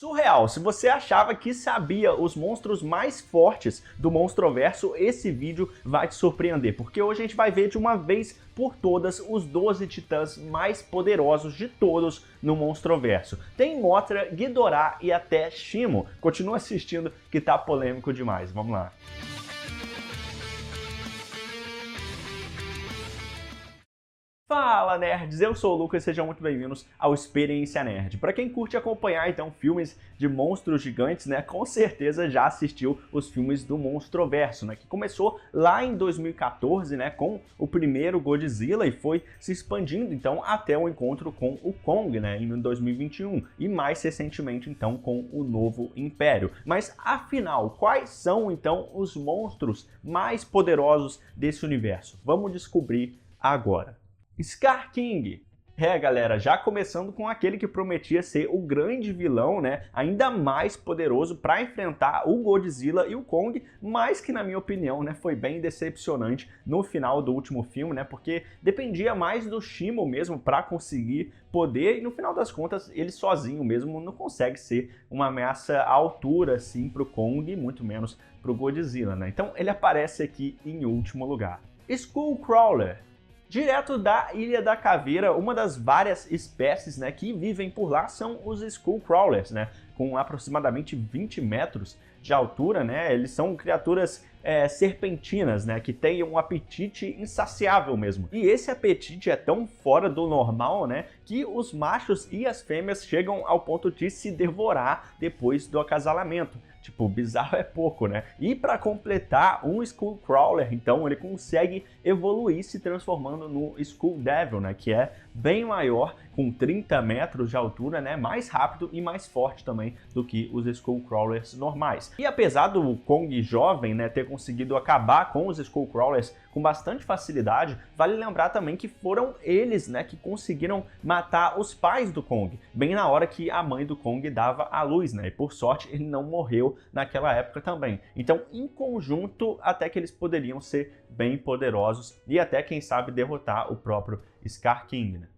Surreal! Se você achava que sabia os monstros mais fortes do Monstroverso, esse vídeo vai te surpreender, porque hoje a gente vai ver de uma vez por todas os 12 titãs mais poderosos de todos no Monstroverso. Tem Mothra, Ghidorah e até Shimo. Continua assistindo que tá polêmico demais. Vamos lá. Fala nerds, eu sou o Lucas e sejam muito bem-vindos ao Experiência Nerd. Para quem curte acompanhar então filmes de monstros gigantes, né, com certeza já assistiu os filmes do Monstroverso, né, que começou lá em 2014, né, com o primeiro Godzilla e foi se expandindo então até o encontro com o Kong, né, em 2021 e mais recentemente então com o Novo Império. Mas afinal, quais são então os monstros mais poderosos desse universo? Vamos descobrir agora. Scar King. Galera, já começando com aquele que prometia ser o grande vilão, né, ainda mais poderoso para enfrentar o Godzilla e o Kong, mas que na minha opinião, né, foi bem decepcionante no final do último filme, né, porque dependia mais do Shimo mesmo para conseguir poder e no final das contas ele sozinho mesmo não consegue ser uma ameaça à altura assim pro Kong, muito menos pro Godzilla, né? Então ele aparece aqui em último lugar. Skullcrawler. Direto da Ilha da Caveira, uma das várias espécies, né, que vivem por lá são os Skullcrawlers, né, com aproximadamente 20 metros de altura, né, eles são criaturas serpentinas, né, que têm um apetite insaciável mesmo. E esse apetite é tão fora do normal, né, que os machos e as fêmeas chegam ao ponto de se devorar depois do acasalamento. Tipo, bizarro é pouco, né? E para completar, um Skullcrawler, então, ele consegue evoluir se transformando no Skull Devil, né? Que é bem maior, com 30 metros de altura, né? Mais rápido e mais forte também do que os Skullcrawlers normais. E apesar do Kong jovem, né, ter conseguido acabar com os Skullcrawlers com bastante facilidade, vale lembrar também que foram eles, né, que conseguiram matar os pais do Kong, bem na hora que a mãe do Kong dava à luz, né? E por sorte ele não morreu naquela época também. Então, em conjunto, até que eles poderiam ser bem poderosos e até, quem sabe, derrotar o próprio Scar King, né?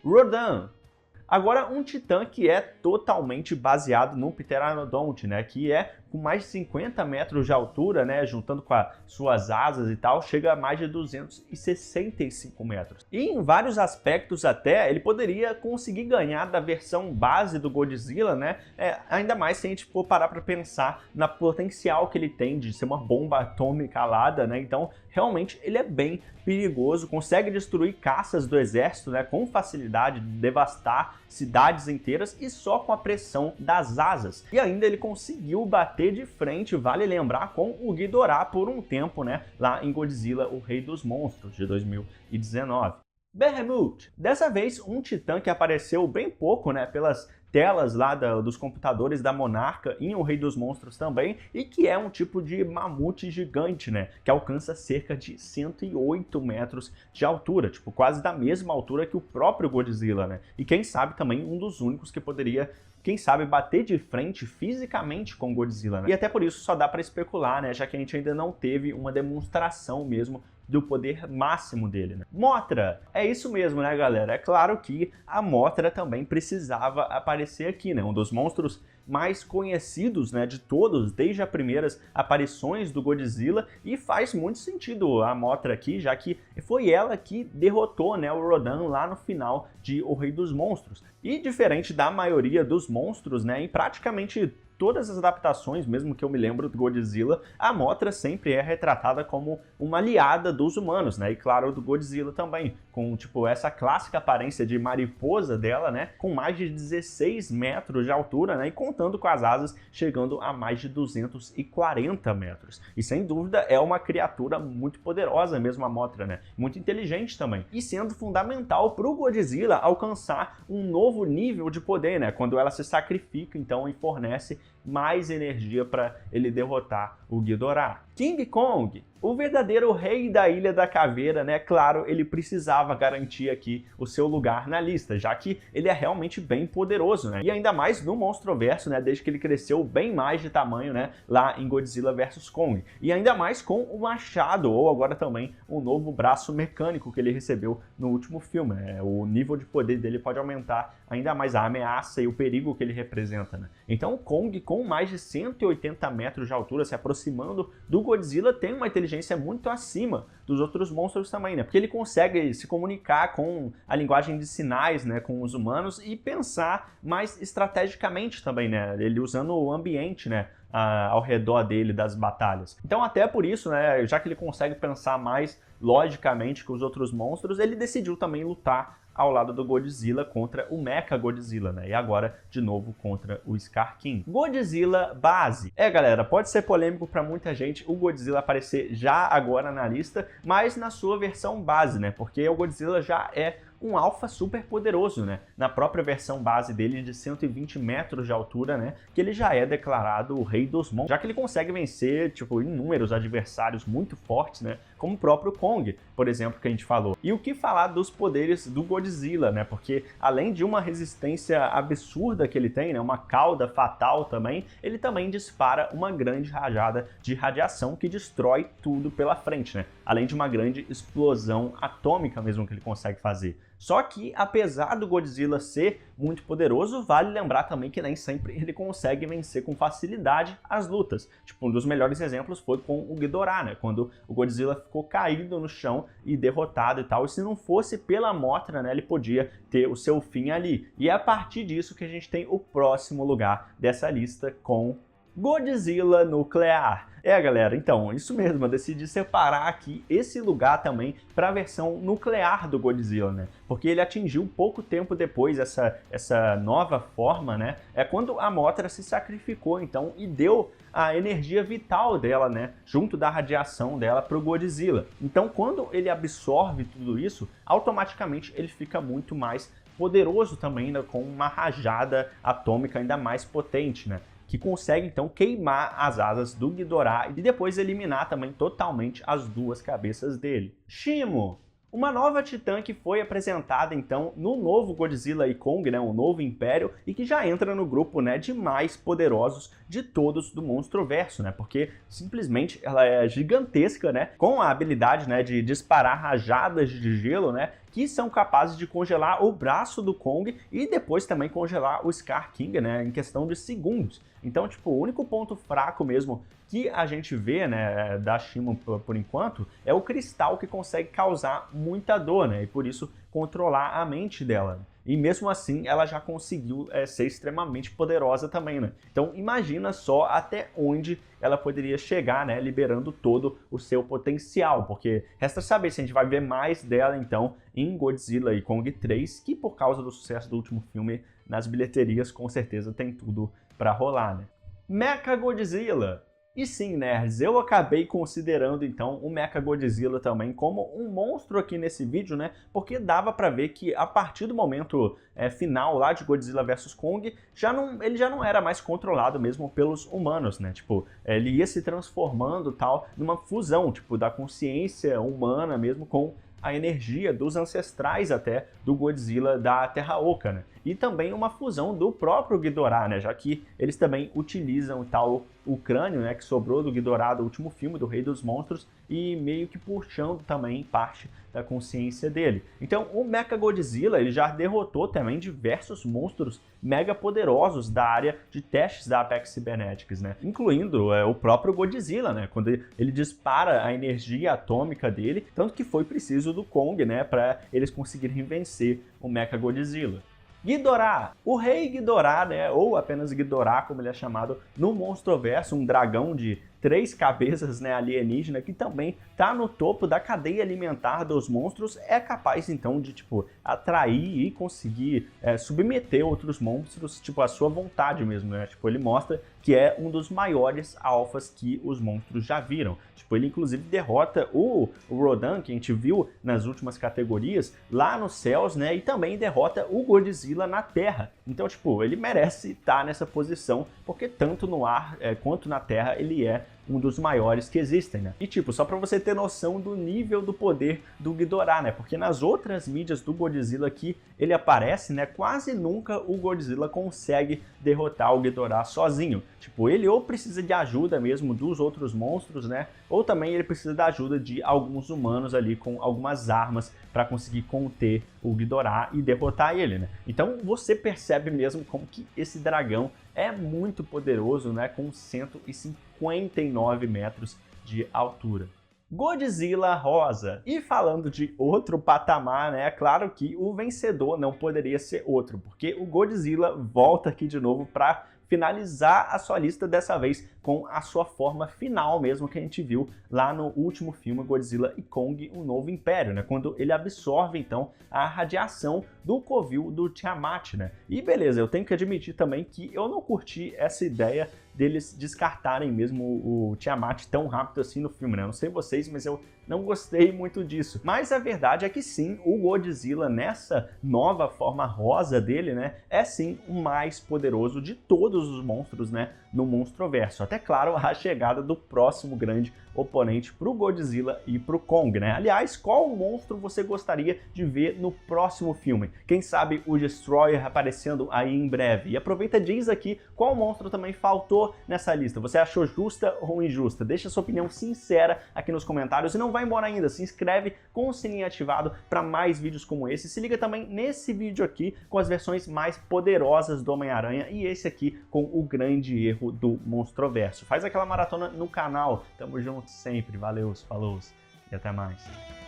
Rodan. Agora, um titã que é totalmente baseado no Pteranodonte, né, que é com mais de 50 metros de altura, né, juntando com as suas asas e tal, chega a mais de 265 metros. E em vários aspectos até, ele poderia conseguir ganhar da versão base do Godzilla, né, ainda mais se a gente for parar para pensar na potencial que ele tem de ser uma bomba atômica alada, né, então realmente ele é bem perigoso, consegue destruir caças do exército, né, com facilidade, devastar cidades inteiras e só com a pressão das asas. E ainda ele conseguiu bater de frente, vale lembrar, com o Ghidorah por um tempo, né, lá em Godzilla, o Rei dos Monstros, de 2019. Behemoth. Dessa vez, um titã que apareceu bem pouco, né, pelas telas lá dos computadores da Monarca e o Rei dos Monstros também, e que é um tipo de mamute gigante, né, que alcança cerca de 108 metros de altura, tipo, quase da mesma altura que o próprio Godzilla, né, e quem sabe também um dos únicos que poderia, quem sabe, bater de frente fisicamente com Godzilla, né? E até por isso só dá para especular, né, já que a gente ainda não teve uma demonstração mesmo do poder máximo dele, né? Mothra! É isso mesmo, né, galera? É claro que a Mothra também precisava aparecer aqui, né? Um dos monstros mais conhecidos, né, de todos, desde as primeiras aparições do Godzilla, e faz muito sentido a Mothra aqui, já que foi ela que derrotou, né, o Rodan lá no final de O Rei dos Monstros. E diferente da maioria dos monstros, né, em praticamente todas as adaptações, mesmo que eu me lembro do Godzilla, a Mothra sempre é retratada como uma aliada dos humanos, né? E claro, do Godzilla também, com tipo essa clássica aparência de mariposa dela, né? Com mais de 16 metros de altura, né? E contando com as asas chegando a mais de 240 metros. E sem dúvida é uma criatura muito poderosa mesmo a Mothra, né? Muito inteligente também. E sendo fundamental para o Godzilla alcançar um novo nível de poder, né? Quando ela se sacrifica então e fornece mais energia para ele derrotar o Ghidorah. King Kong. O verdadeiro rei da Ilha da Caveira, né? Claro, ele precisava garantir aqui o seu lugar na lista, já que ele é realmente bem poderoso, né? E ainda mais no Monstroverso, né? Desde que ele cresceu bem mais de tamanho, né? Lá em Godzilla vs Kong. E ainda mais com o machado, ou agora também o novo braço mecânico que ele recebeu no último filme. O nível de poder dele pode aumentar ainda mais a ameaça e o perigo que ele representa, né? Então o Kong, com mais de 180 metros de altura, se aproximando do Godzilla, tem uma inteligência muito acima dos outros monstros também, né? Porque ele consegue se comunicar com a linguagem de sinais, né, com os humanos e pensar mais estrategicamente também, né? Ele usando o ambiente, né, ao redor dele das batalhas. Então até por isso, né, já que ele consegue pensar mais logicamente que os outros monstros, ele decidiu também lutar ao lado do Godzilla contra o Mechagodzilla, né? E agora, de novo, contra o Scar King. Godzilla base. Galera, pode ser polêmico para muita gente o Godzilla aparecer já agora na lista, mas na sua versão base, né? Porque o Godzilla já é um alfa super poderoso, né? Na própria versão base dele de 120 metros de altura, né? Que ele já é declarado o rei dos monstros, já que ele consegue vencer, tipo, inúmeros adversários muito fortes, né? Como o próprio Kong, por exemplo, que a gente falou. E o que falar dos poderes do Godzilla, né? Porque além de uma resistência absurda que ele tem, né? Uma cauda fatal também, ele também dispara uma grande rajada de radiação que destrói tudo pela frente, né? Além de uma grande explosão atômica mesmo que ele consegue fazer. Só que, apesar do Godzilla ser muito poderoso, vale lembrar também que nem sempre ele consegue vencer com facilidade as lutas. Tipo, um dos melhores exemplos foi com o Ghidorah, né? Quando o Godzilla ficou caído no chão e derrotado e tal. E se não fosse pela Mothra, né, ele podia ter o seu fim ali. E é a partir disso que a gente tem o próximo lugar dessa lista com Godzilla nuclear. Galera, então, isso mesmo, eu decidi separar aqui esse lugar também para a versão nuclear do Godzilla, né? Porque ele atingiu pouco tempo depois essa nova forma, né? É quando a Mothra se sacrificou, então, e deu a energia vital dela, né? Junto da radiação dela para o Godzilla. Então, quando ele absorve tudo isso, automaticamente ele fica muito mais poderoso também, né? Com uma rajada atômica ainda mais potente, né? Que consegue então queimar as asas do Ghidorah e depois eliminar também totalmente as duas cabeças dele. Shimo, uma nova titã que foi apresentada então no novo Godzilla e Kong, né, o novo Império, e que já entra no grupo, né, de mais poderosos de todos do Monstroverso, né, porque simplesmente ela é gigantesca, né, com a habilidade, né, de disparar rajadas de gelo, né, que são capazes de congelar o braço do Kong e depois também congelar o Scar King, né, em questão de segundos. Então, tipo, o único ponto fraco mesmo que a gente vê, né, da Shimo por enquanto, é o cristal que consegue causar muita dor, né, e por isso controlar a mente dela. E mesmo assim, ela já conseguiu ser extremamente poderosa também, né? Então imagina só até onde ela poderia chegar, né? Liberando todo o seu potencial, porque resta saber se a gente vai ver mais dela, então, em Godzilla e Kong 3, que por causa do sucesso do último filme, nas bilheterias, com certeza tem tudo pra rolar, né? Mechagodzilla! E sim, nerds, eu acabei considerando então o Mechagodzilla também como um monstro aqui nesse vídeo, né? Porque dava pra ver que a partir do momento final lá de Godzilla vs Kong, ele já não era mais controlado mesmo pelos humanos, né? Tipo, ele ia se transformando tal numa fusão, tipo, da consciência humana mesmo com a energia dos ancestrais até do Godzilla da Terra Oca, né? E também uma fusão do próprio Ghidorah, né? Já que eles também utilizam tal o crânio, né, que sobrou do Ghidorah do último filme, do Rei dos Monstros, e meio que puxando também parte da consciência dele. Então o Mechagodzilla ele já derrotou também diversos monstros mega poderosos da área de testes da Apex Cybernetics, né? Incluindo o próprio Godzilla, né? Quando ele dispara a energia atômica dele, tanto que foi preciso do Kong, né, para eles conseguirem vencer o Mechagodzilla. Ghidorah, o rei Ghidorah, né, ou apenas Ghidorah, como ele é chamado no Monstroverso, um dragão de 3 cabeças, né, alienígena, que também tá no topo da cadeia alimentar dos monstros, é capaz então de, tipo, atrair e conseguir submeter outros monstros, tipo, à sua vontade mesmo, né? Tipo, ele mostra que é um dos maiores alfas que os monstros já viram. Tipo, ele inclusive derrota o Rodan, que a gente viu nas últimas categorias, lá nos céus, né? E também derrota o Godzilla na Terra. Então, tipo, ele merece estar nessa posição, porque tanto no ar quanto na Terra ele é um dos maiores que existem, né? E tipo, só pra você ter noção do nível do poder do Ghidorah, né? Porque nas outras mídias do Godzilla aqui, ele aparece, né, quase nunca o Godzilla consegue derrotar o Ghidorah sozinho. Tipo, ele ou precisa de ajuda mesmo dos outros monstros, né, ou também ele precisa da ajuda de alguns humanos ali com algumas armas para conseguir conter o Ghidorah e derrotar ele, né. Então você percebe mesmo como que esse dragão é muito poderoso, né, com 159 metros de altura. Godzilla rosa. E falando de outro patamar, né, é claro que o vencedor não poderia ser outro, porque o Godzilla volta aqui de novo para finalizar a sua lista, dessa vez com a sua forma final mesmo que a gente viu lá no último filme Godzilla e Kong, O Novo Império, né? Quando ele absorve então a radiação do covil do Tiamat, né? E beleza, eu tenho que admitir também que eu não curti essa ideia deles descartarem mesmo o Tiamat tão rápido assim no filme, né? Não sei vocês, mas eu não gostei muito disso. Mas a verdade é que sim, o Godzilla nessa nova forma rosa dele, né, é sim o mais poderoso de todos os monstros, né, no Monstroverso. Até claro, a chegada do próximo grande oponente pro Godzilla e pro Kong, né? Aliás, qual monstro você gostaria de ver no próximo filme? Quem sabe o Destroyer aparecendo aí em breve? E aproveita e diz aqui qual monstro também faltou nessa lista. Você achou justa ou injusta? Deixa sua opinião sincera aqui nos comentários e não vai embora ainda. Se inscreve com o sininho ativado para mais vídeos como esse. Se liga também nesse vídeo aqui com as versões mais poderosas do Homem-Aranha e esse aqui com o grande erro do Monstroverso. Faz aquela maratona no canal. Tamo junto sempre. Valeu, falou e até mais.